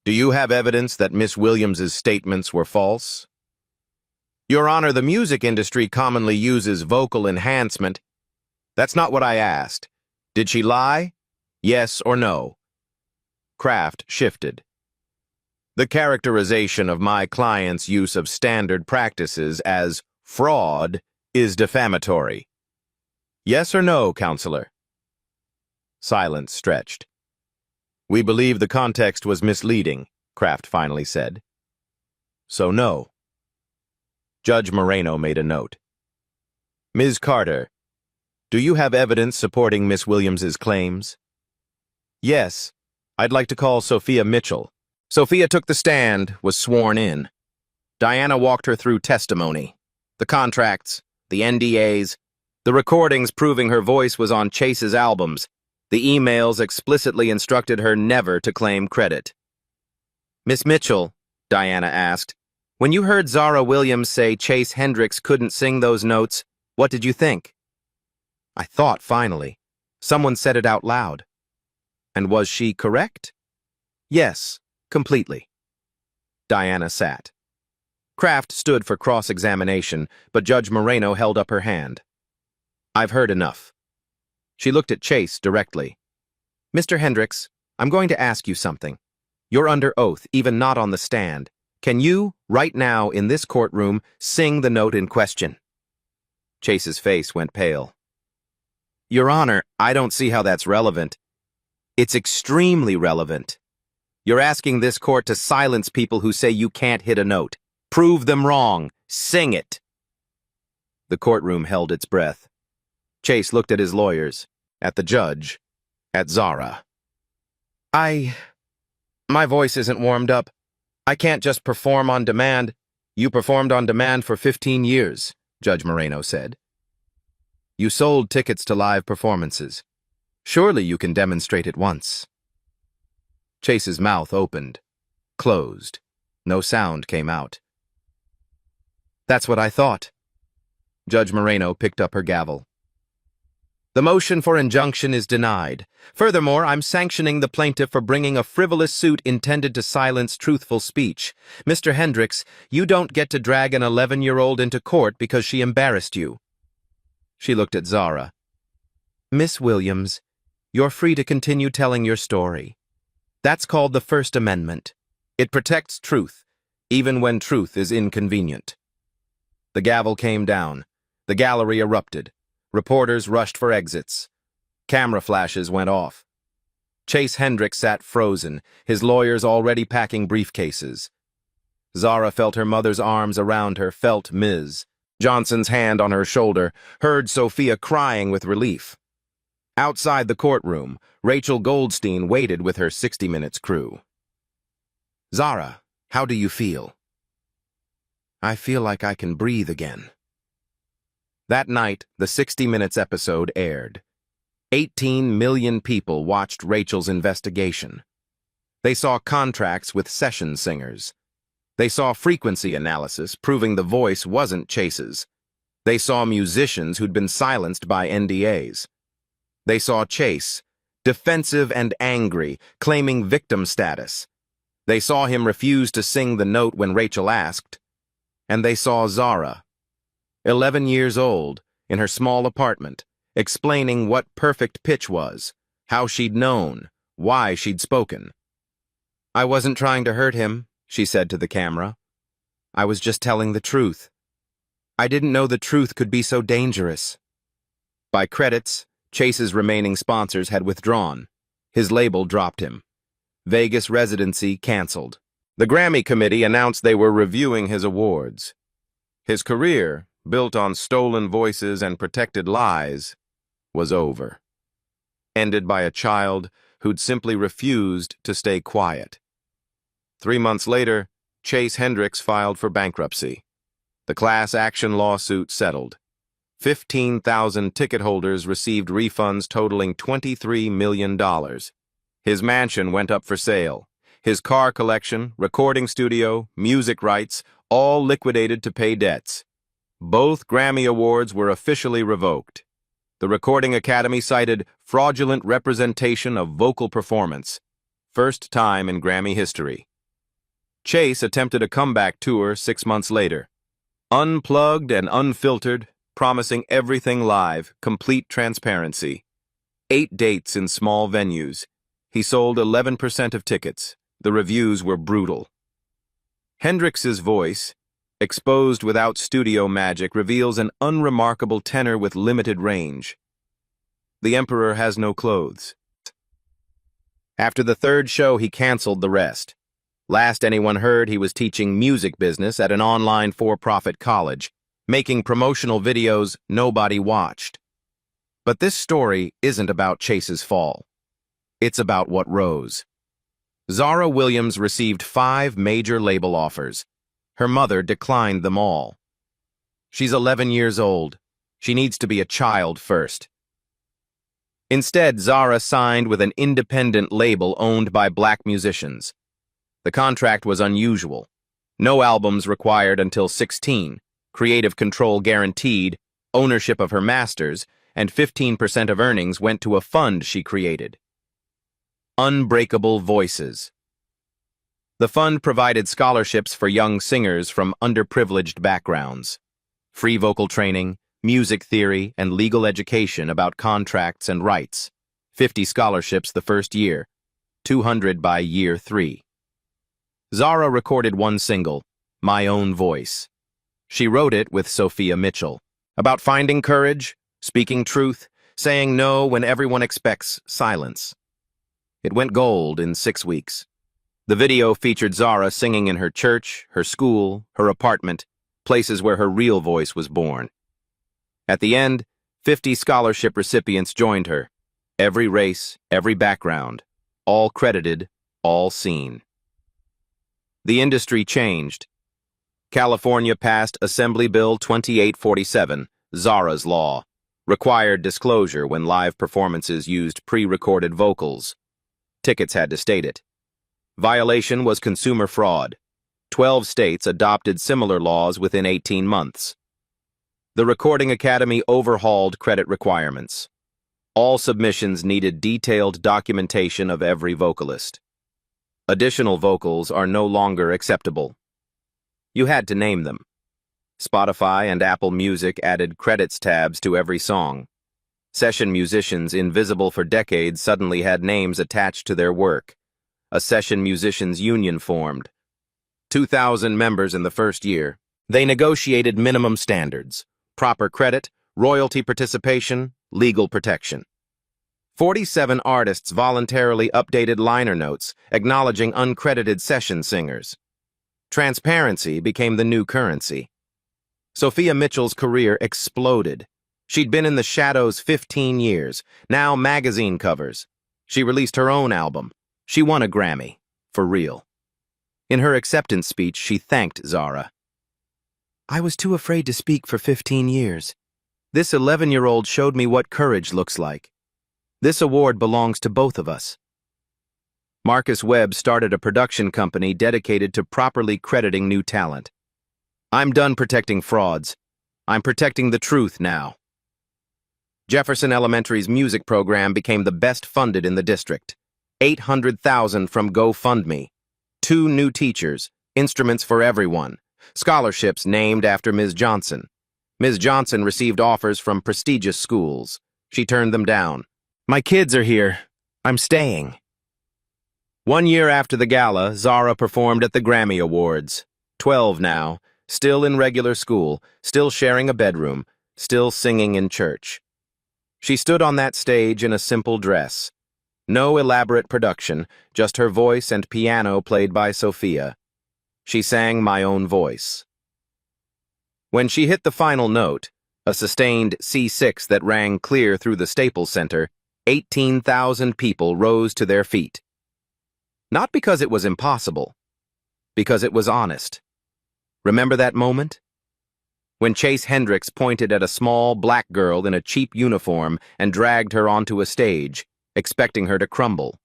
"Do you have evidence that Miss Williams's statements were false?" "Your Honor, the music industry commonly uses vocal enhancement." "That's not what I asked. Did she lie? Yes or no?" Kraft shifted. "The characterization of my client's use of standard practices as fraud is defamatory. Yes or no, Counselor?" Silence stretched. "We believe the context was misleading," Kraft finally said. "So no." Judge Moreno made a note. "Ms. Carter, Do you have evidence supporting Miss Williams's claims? Yes. I'd like to call Sophia Mitchell. Sophia took the stand, was sworn in. Diana walked her through testimony. The contracts, the NDAs, the recordings proving her voice was on Chase's albums. The emails explicitly instructed her never to claim credit. Miss Mitchell, Diana asked, when you heard Zara Williams say Chase Hendricks couldn't sing those notes, what did you think? I thought, finally. Someone said it out loud. And was she correct? Yes, completely. Diana sat. Kraft stood for cross-examination, but Judge Moreno held up her hand. I've heard enough. She looked at Chase directly. Mr. Hendricks, I'm going to ask you something. You're under oath, even not on the stand. Can you, right now in this courtroom, sing the note in question? Chase's face went pale. Your Honor, I don't see how that's relevant. It's extremely relevant. You're asking this court to silence people who say you can't hit a note. Prove them wrong. Sing it. The courtroom held its breath. Chase looked at his lawyers, at the judge, at Zara. My voice isn't warmed up. I can't just perform on demand. You performed on demand for 15 years, Judge Moreno said. You sold tickets to live performances. Surely you can demonstrate it once. Chase's mouth opened, closed. No sound came out. That's what I thought. Judge Moreno picked up her gavel. The motion for injunction is denied. Furthermore, I'm sanctioning the plaintiff for bringing a frivolous suit intended to silence truthful speech. Mr. Hendricks, you don't get to drag an 11-year-old into court because she embarrassed you. She looked at Zara. Miss Williams, you're free to continue telling your story. That's called the First Amendment. It protects truth, even when truth is inconvenient. The gavel came down. The gallery erupted. Reporters rushed for exits. Camera flashes went off. Chase Hendricks sat frozen, his lawyers already packing briefcases. Zara felt her mother's arms around her, felt Ms. Johnson's hand on her shoulder, heard Sophia crying with relief. Outside the courtroom, Rachel Goldstein waited with her 60 Minutes crew. Zara, how do you feel? I feel like I can breathe again. That night, the 60 Minutes episode aired. 18 million people watched Rachel's investigation. They saw contracts with session singers. They saw frequency analysis proving the voice wasn't Chase's. They saw musicians who'd been silenced by NDAs. They saw Chase, defensive and angry, claiming victim status. They saw him refuse to sing the note when Rachel asked. And they saw Zara, 11 years old, in her small apartment, explaining what perfect pitch was, how she'd known, why she'd spoken. I wasn't trying to hurt him, she said to the camera. I was just telling the truth. I didn't know the truth could be so dangerous. By credits, Chase's remaining sponsors had withdrawn. His label dropped him. Vegas residency canceled. The Grammy committee announced they were reviewing his awards. His career, built on stolen voices and protected lies, was over. Ended by a child who'd simply refused to stay quiet. 3 months later, Chase Hendricks filed for bankruptcy. The class action lawsuit settled. 15,000 ticket holders received refunds totaling $23 million. His mansion went up for sale. His car collection, recording studio, music rights, all liquidated to pay debts. Both Grammy Awards were officially revoked. The Recording Academy cited fraudulent representation of vocal performance. First time in Grammy history. Chase attempted a comeback tour 6 months later. Unplugged and unfiltered, promising everything live, complete transparency. 8 dates in small venues. He sold 11% of tickets. The reviews were brutal. Hendrix's voice, exposed without studio magic, reveals an unremarkable tenor with limited range. The Emperor has no clothes. After the 3rd show, he canceled the rest. Last anyone heard, he was teaching music business at an online for-profit college, making promotional videos nobody watched. But this story isn't about Chase's fall. It's about what rose. Zara Williams received 5 major label offers. Her mother declined them all. She's 11 years old. She needs to be a child first. Instead, Zara signed with an independent label owned by black musicians. The contract was unusual. No albums required until 16, creative control guaranteed, ownership of her masters, and 15% of earnings went to a fund she created. Unbreakable Voices. The fund provided scholarships for young singers from underprivileged backgrounds, free vocal training, music theory, and legal education about contracts and rights. 50 scholarships the first year, 200 by year 3. Zara recorded one single, My Own Voice. She wrote it with Sophia Mitchell, about finding courage, speaking truth, saying no when everyone expects silence. It went gold in 6 weeks. The video featured Zara singing in her church, her school, her apartment, places where her real voice was born. At the end, 50 scholarship recipients joined her. Every race, every background, all credited, all seen. The industry changed. California passed Assembly Bill 2847, Zara's Law, required disclosure when live performances used pre-recorded vocals. Tickets had to state it. Violation was consumer fraud. 12 states adopted similar laws within 18 months. The Recording Academy overhauled credit requirements. All submissions needed detailed documentation of every vocalist. Additional vocals are no longer acceptable. You had to name them. Spotify and Apple Music added credits tabs to every song. Session musicians invisible for decades suddenly had names attached to their work. A session musicians union formed. 2,000 members in the first year. They negotiated minimum standards, proper credit, royalty participation, legal protection. 47 artists voluntarily updated liner notes, acknowledging uncredited session singers. Transparency became the new currency. Sophia Mitchell's career exploded. She'd been in the shadows 15 years, now magazine covers. She released her own album. She won a Grammy, for real. In her acceptance speech, she thanked Zara. I was too afraid to speak for 15 years. This 11-year-old showed me what courage looks like. This award belongs to both of us. Marcus Webb started a production company dedicated to properly crediting new talent. I'm done protecting frauds. I'm protecting the truth now. Jefferson Elementary's music program became the best funded in the district. $800,000 from GoFundMe. 2 new teachers, instruments for everyone, scholarships named after Ms. Johnson. Ms. Johnson received offers from prestigious schools. She turned them down. My kids are here. I'm staying. 1 year after the gala, Zara performed at the Grammy Awards. 12 now, still in regular school, still sharing a bedroom, still singing in church. She stood on that stage in a simple dress. No elaborate production, just her voice and piano played by Sophia. She sang My Own Voice. When she hit the final note, a sustained C6 that rang clear through the Staples Center, 18,000 people rose to their feet. Not because it was impossible, because it was honest. Remember that moment? When Chase Hendricks pointed at a small black girl in a cheap uniform and dragged her onto a stage, expecting her to crumble.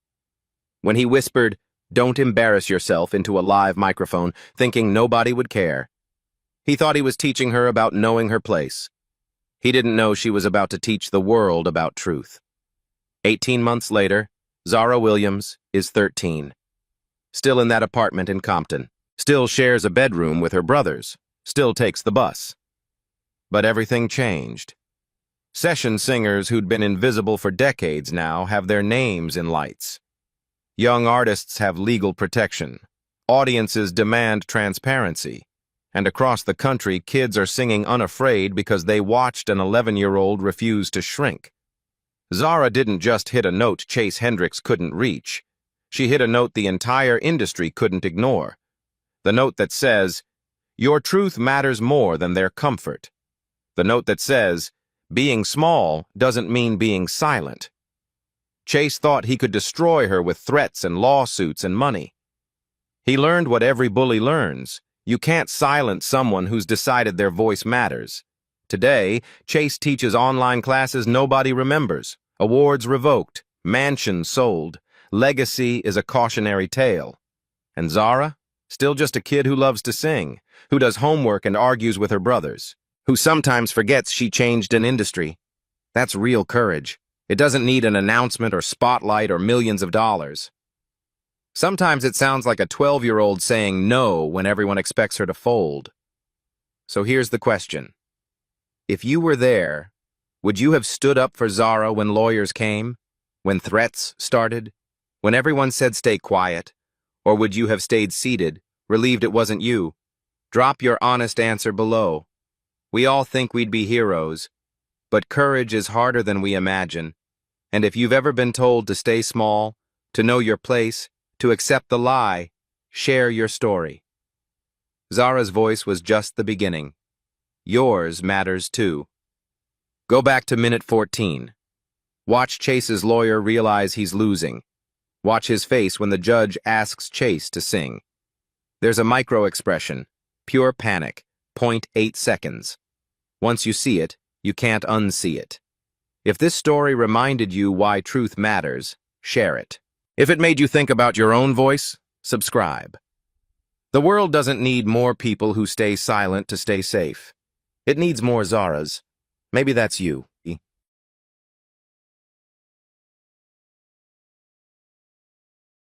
When he whispered, "Don't embarrass yourself," into a live microphone, thinking nobody would care. He thought he was teaching her about knowing her place. He didn't know she was about to teach the world about truth. 18 months later, Zara Williams is 13. Still in that apartment in Compton. Still shares a bedroom with her brothers. Still takes the bus. But everything changed. Session singers who'd been invisible for decades now have their names in lights. Young artists have legal protection. Audiences demand transparency. And across the country, kids are singing unafraid because they watched an 11-year-old refuse to shrink. Zara didn't just hit a note Chase Hendricks couldn't reach. She hit a note the entire industry couldn't ignore. The note that says, "Your truth matters more than their comfort." The note that says, Being small doesn't mean being silent. Chase thought he could destroy her with threats and lawsuits and money. He learned what every bully learns. You can't silence someone who's decided their voice matters. Today, Chase teaches online classes nobody remembers, awards revoked, mansions sold. Legacy is a cautionary tale. And Zara? Still just a kid who loves to sing, who does homework and argues with her brothers, who sometimes forgets she changed an industry. That's real courage. It doesn't need an announcement or spotlight or millions of dollars. Sometimes it sounds like a 12-year-old saying no when everyone expects her to fold. So here's the question. If you were there, would you have stood up for Zara when lawyers came? When threats started? When everyone said stay quiet? Or would you have stayed seated, relieved it wasn't you? Drop your honest answer below. We all think we'd be heroes, but courage is harder than we imagine. And if you've ever been told to stay small, to know your place, to accept the lie, share your story. Zara's voice was just the beginning. Yours matters too. Go back to minute 14. Watch Chase's lawyer realize he's losing. Watch his face when the judge asks Chase to sing. There's a micro-expression, pure panic, 0.8 seconds. Once you see it, you can't unsee it. If this story reminded you why truth matters, share it. If it made you think about your own voice, subscribe. The world doesn't need more people who stay silent to stay safe. It needs more Zaras. Maybe that's you.